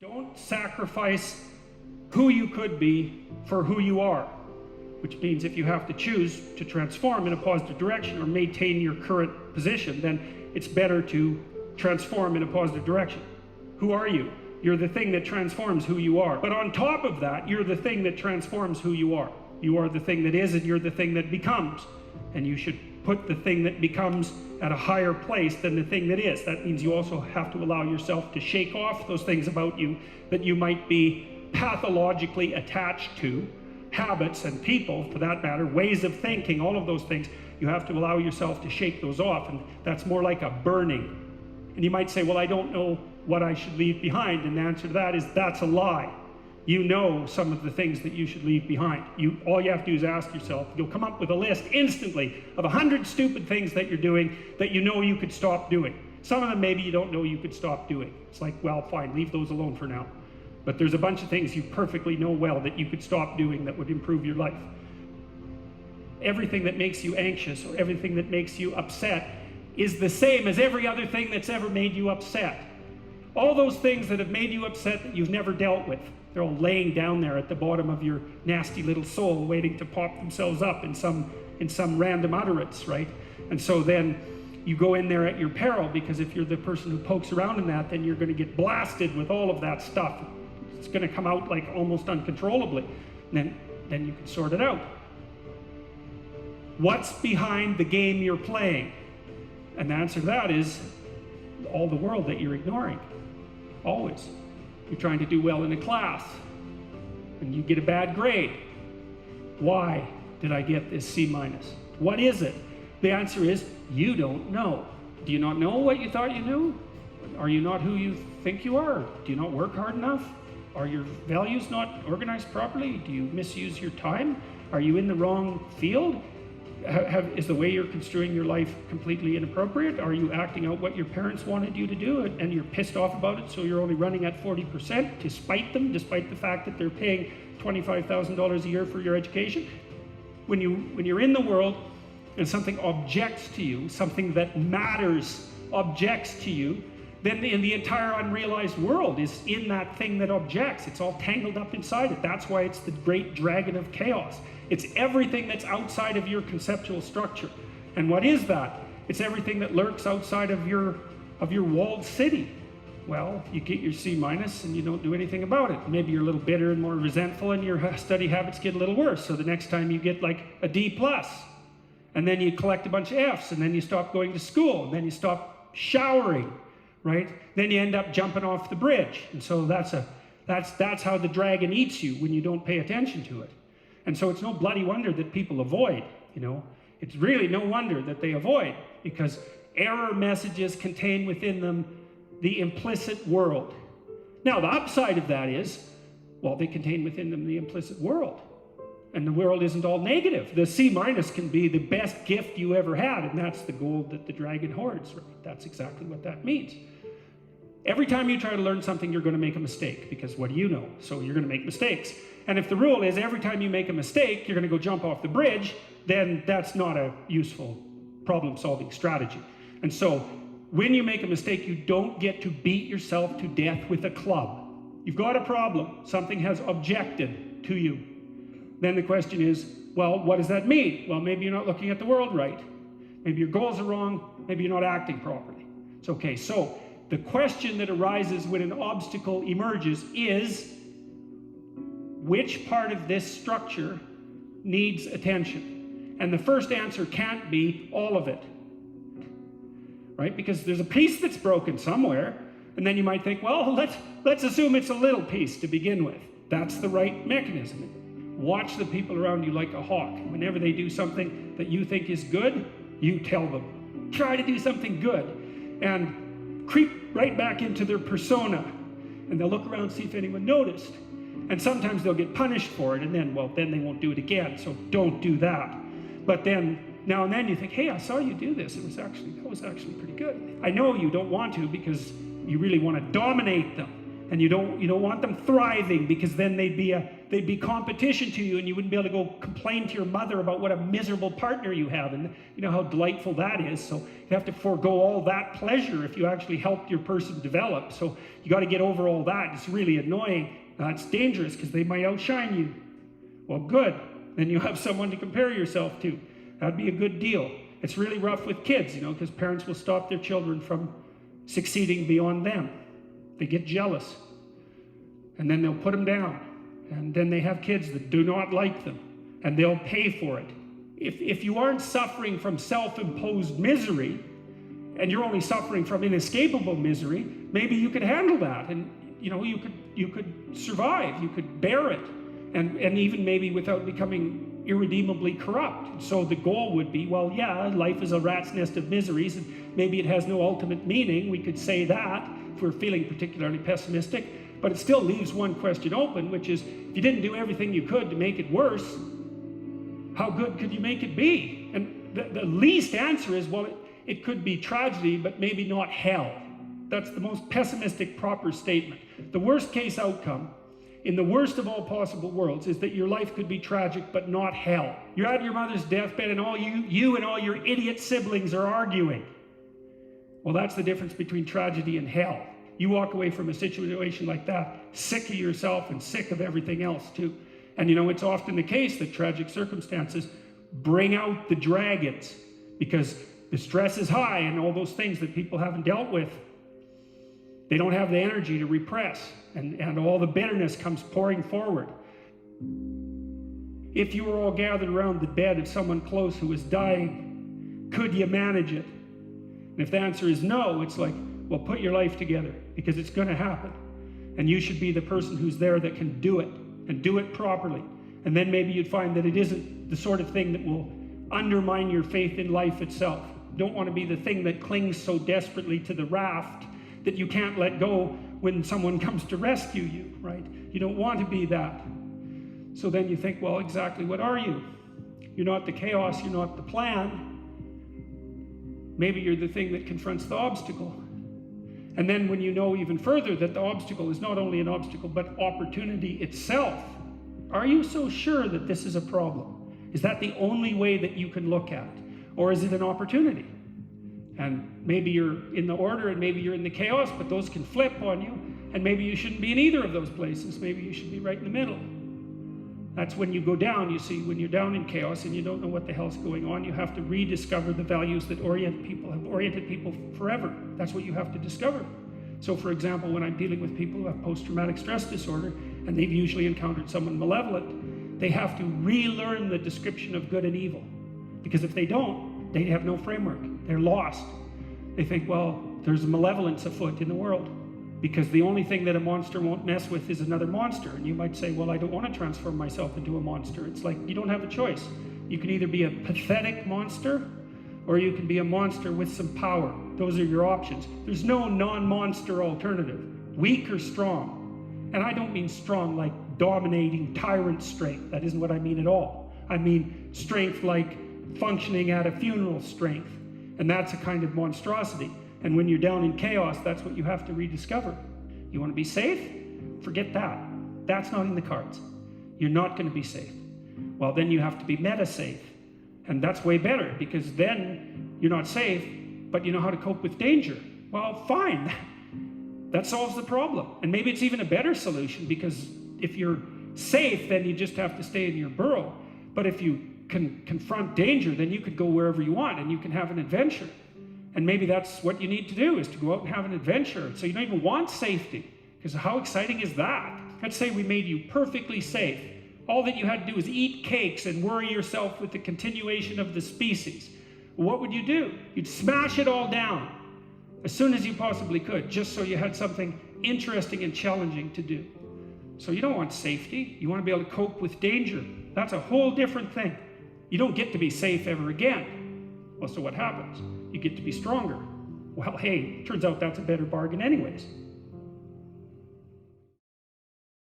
Don't sacrifice who you could be for who you are, which means if you have to choose to transform in a positive direction or maintain your current position, then it's better to transform in a positive direction. Who are you? You're the thing that transforms who you are. But on top of that, you're the thing that transforms who you are. You are the thing that is, and you're the thing that becomes. And you should put the thing that becomes at a higher place than the thing that is. That means you also have to allow yourself to shake off those things about you that you might be pathologically attached to, habits and people, for that matter, ways of thinking, all of those things. You have to allow yourself to shake those off, and that's more like a burning. And you might say, well, I don't know what I should leave behind, and the answer to that is that's a lie. You know some of the things that you should leave behind. All you have to do is ask yourself. You'll come up with a list instantly of 100 stupid things that you're doing that you know you could stop doing. Some of them maybe you don't know you could stop doing. It's like, well, fine, leave those alone for now. But there's a bunch of things you perfectly know well that you could stop doing that would improve your life. Everything that makes you anxious or everything that makes you upset is the same as every other thing that's ever made you upset. All those things that have made you upset that you've never dealt with, they're all laying down there at the bottom of your nasty little soul, waiting to pop themselves up in some random utterance, right? And so then you go in there at your peril, because if you're the person who pokes around in that, then you're going to get blasted with all of that stuff. It's going to come out like almost uncontrollably. And then you can sort it out. What's behind the game you're playing? And the answer to that is all the world that you're ignoring. Always. You're trying to do well in a class, and you get a bad grade. Why did I get this C-? What is it? The answer is, you don't know. Do you not know what you thought you knew? Are you not who you think you are? Do you not work hard enough? Are your values not organized properly? Do you misuse your time? Are you in the wrong field? Is the way you're construing your life completely inappropriate? Are you acting out what your parents wanted you to do and you're pissed off about it, so you're only running at 40% to spite them, despite the fact that they're paying $25,000 a year for your education? When you're in the world and something objects to you, something that matters objects to you, then in the entire unrealized world is in that thing that objects. It's all tangled up inside it. That's why it's the great dragon of chaos. It's everything that's outside of your conceptual structure. And what is that? It's everything that lurks outside of your walled city. Well, you get your C- and you don't do anything about it. Maybe you're a little bitter and more resentful, and your study habits get a little worse. So the next time you get like a D+, and then you collect a bunch of Fs, and then you stop going to school, and then you stop showering, right? Then you end up jumping off the bridge. And so that's how the dragon eats you when you don't pay attention to it. And so it's no bloody wonder that people avoid, you know. It's really no wonder that they avoid, because error messages contain within them the implicit world. Now, the upside of that is, well, they contain within them the implicit world. And the world isn't all negative. The C- can be the best gift you ever had, and that's the gold that the dragon hoards, right? That's exactly what that means. Every time you try to learn something, you're going to make a mistake, because what do you know? So you're going to make mistakes. And if the rule is every time you make a mistake, you're going to go jump off the bridge, then that's not a useful problem-solving strategy. And so when you make a mistake, you don't get to beat yourself to death with a club. You've got a problem. Something has objected to you. Then the question is, well, what does that mean? Well, maybe you're not looking at the world right. Maybe your goals are wrong. Maybe you're not acting properly. It's okay. So the question that arises when an obstacle emerges is, which part of this structure needs attention? And the first answer can't be all of it, right? Because there's a piece that's broken somewhere, and then you might think, well, let's assume it's a little piece to begin with. That's the right mechanism. Watch the people around you like a hawk. Whenever they do something that you think is good, you tell them, try to do something good, and creep right back into their persona, and they'll look around, see if anyone noticed. And sometimes they'll get punished for it, and then they won't do it again, so don't do that. But then, now and then you think, hey, I saw you do this. That was actually pretty good. I know you don't want to, because you really want to dominate them. And you don't want them thriving, because then they'd be competition to you, and you wouldn't be able to go complain to your mother about what a miserable partner you have, and you know how delightful that is. So you have to forego all that pleasure if you actually helped your person develop. So you got to get over all that. It's really annoying. It's dangerous because they might outshine you. Well, good. Then you have someone to compare yourself to. That'd be a good deal. It's really rough with kids, because parents will stop their children from succeeding beyond them. They get jealous, and then they'll put them down, and then they have kids that do not like them, and they'll pay for it. If you aren't suffering from self-imposed misery, and you're only suffering from inescapable misery, maybe you could handle that, and you could survive, you could bear it, and even maybe without becoming irredeemably corrupt. So the goal would be, well, yeah, life is a rat's nest of miseries, and maybe it has no ultimate meaning. We could say that if we're feeling particularly pessimistic, but it still leaves one question open, which is, if you didn't do everything you could to make it worse, how good could you make it be? And the least answer is, well, it could be tragedy, but maybe not hell. That's the most pessimistic, proper statement. The worst case outcome, in the worst of all possible worlds, is that your life could be tragic, but not hell. You're at your mother's deathbed, and all you and all your idiot siblings are arguing. Well, that's the difference between tragedy and hell. You walk away from a situation like that, sick of yourself and sick of everything else too. And it's often the case that tragic circumstances bring out the dragons, because the stress is high and all those things that people haven't dealt with. They don't have the energy to repress, and all the bitterness comes pouring forward. If you were all gathered around the bed of someone close who was dying, could you manage it? And if the answer is no, it's like, well, put your life together, because it's going to happen. And you should be the person who's there that can do it, and do it properly. And then maybe you'd find that it isn't the sort of thing that will undermine your faith in life itself. You don't want to be the thing that clings so desperately to the raft that you can't let go when someone comes to rescue you, right? You don't want to be that. So then you think, well, exactly what are you? You're not the chaos, you're not the plan. Maybe you're the thing that confronts the obstacle. And then when you know even further that the obstacle is not only an obstacle, but opportunity itself, are you so sure that this is a problem? Is that the only way that you can look at it? Or is it an opportunity? And maybe you're in the order and maybe you're in the chaos, but those can flip on you. And maybe you shouldn't be in either of those places. Maybe you should be right in the middle. That's when you go down, you see, when you're down in chaos and you don't know what the hell's going on, you have to rediscover the values that have oriented people forever. That's what you have to discover. So for example, when I'm dealing with people who have post-traumatic stress disorder, and they've usually encountered someone malevolent, they have to relearn the description of good and evil. Because if they don't, they have no framework. They're lost. They think, well, there's malevolence afoot in the world, because the only thing that a monster won't mess with is another monster. And you might say, well, I don't want to transform myself into a monster. It's like, you don't have a choice. You can either be a pathetic monster, or you can be a monster with some power. Those are your options. There's no non-monster alternative. Weak or strong. And I don't mean strong like dominating tyrant strength. That isn't what I mean at all. I mean strength like functioning at a funeral strength. And that's a kind of monstrosity. And when you're down in chaos, that's what you have to rediscover. You want to be safe? Forget that. That's not in the cards. You're not going to be safe. Well, then you have to be meta-safe. And that's way better, because then you're not safe, but you know how to cope with danger. Well, fine. That solves the problem. And maybe it's even a better solution, because if you're safe, then you just have to stay in your burrow. But if you can confront danger, then you could go wherever you want and you can have an adventure. And maybe that's what you need to do, is to go out and have an adventure. So you don't even want safety, because how exciting is that? Let's say we made you perfectly safe. All that you had to do was eat cakes and worry yourself with the continuation of the species. What would you do? You'd smash it all down as soon as you possibly could, just so you had something interesting and challenging to do. So you don't want safety. You want to be able to cope with danger. That's a whole different thing. You don't get to be safe ever again. Well, so what happens? You get to be stronger. Well, hey, turns out that's a better bargain anyways.